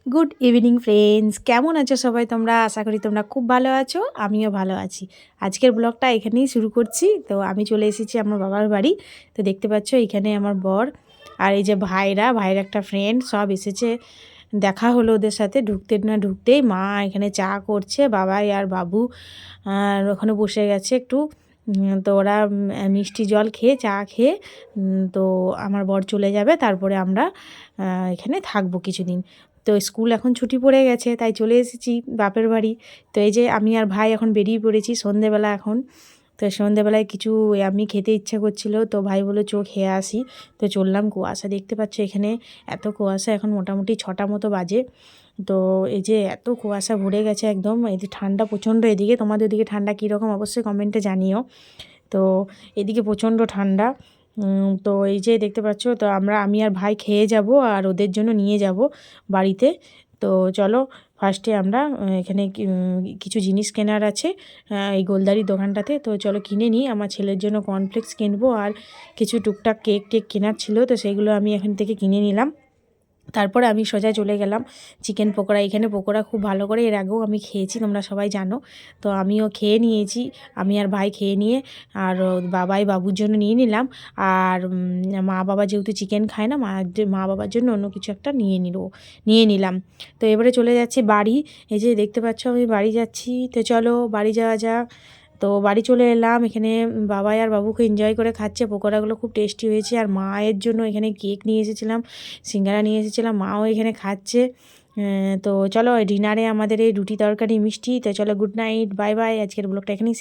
Good evening friends, কেমন আছো সবাই তোমরা? আশা করি তোমরা খুব ভালো আছো, আমিও ভালো আছি। আজকের ব্লগটা এখানেই শুরু করছি। তো আমি চলে এসেছি আমার বাবার বাড়ি। তো দেখতে পাচ্ছ এখানে আমার বর আর এই যে ভাইয়ের একটা ফ্রেন্ড সব এসেছে। দেখা হলো ওদের সাথে, ঢুকতে না ঢুকতেই মা এখানে চা করছে, বাবাই আর বাবু আর ওখানে বসে গেছে একটু। তো ওরা মিষ্টি জল খেয়ে চা খেয়ে তো আমার বর চলে যাবে, তারপরে আমরা এখানে থাকবো কিছুদিন। তো স্কুল এখন ছুটি পড়ে গেছে, তাই চলে এসেছি বাপের বাড়ি। তো এই যে আমি আর ভাই এখন বেরিয়ে পড়েছি সন্ধেবেলা এখন। তো সন্ধেবেলায় কিছু আমি খেতে ইচ্ছা করছিল, তো ভাই বললো চো খেয়ে আসি। তো চললাম। কুয়াশা দেখতে পাচ্ছ এখানে, এত কুয়াশা, এখন মোটামুটি 6টা মতো বাজে। তো এই যে এত কুয়াশা ভরে গেছে একদম। এই যে ঠান্ডা প্রচণ্ড এদিকে, তোমাদের ওদিকে ঠান্ডা কীরকম অবশ্যই কমেন্টে জানিও। তো এদিকে প্রচণ্ড ঠান্ডা। তো এই যে দেখতে পাচ্ছ, তো আমি আর ভাই খেয়ে যাব আর ওদের জন্য নিয়ে যাব বাড়িতে। তো চলো ফার্স্টে আমরা এখানে কিছু জিনিস কেনার আছে এই গোলদারির দোকানটাতে। তো চলো কিনে নিই, আমার ছেলের জন্য কর্নফ্লেক্স কিনবো আর কিছু টুকটাক কেক টেক কেনার ছিল, তো সেগুলো আমি এখান থেকে কিনে নিলাম। তারপরে আমি সোজা চলে গেলাম চিকেন পকোড়া। এখানে পকোড়া খুব ভালো করে, এর আগেও আমি খেয়েছি, তোমরা সবাই জানো। তো আমিও খেয়ে নিয়েছি, আমি আর ভাই খেয়ে নিয়ে আর বাবাই বাবুর জন্য নিয়ে নিলাম। আর মা বাবা যেহেতু চিকেন খায় না, মা বাবার জন্য অন্য কিছু একটা নিয়ে নিলাম। তো এবারে চলে যাচ্ছি বাড়ি। এই যে দেখতে পাচ্ছ আমি বাড়ি যাচ্ছি। তো চলো বাড়ি যাওয়া যাক। তো বাড়ি চলে এলাম, এখানে বাবাই আর বাবুকে এনজয় করে খাচ্ছে, পকোড়াগুলো খুব টেস্টি হয়েছে। আর মায়ের জন্য এখানে কেক নিয়ে এসেছিলাম, সিঙ্গারা নিয়ে এসেছিলাম, মাও এখানে খাচ্ছে। তো চলো ডিনারে আমাদের এই রুটি তরকারি মিষ্টি। তো চলো গুড নাইট, বাই বাই, আজকের ব্লগটা এখানেই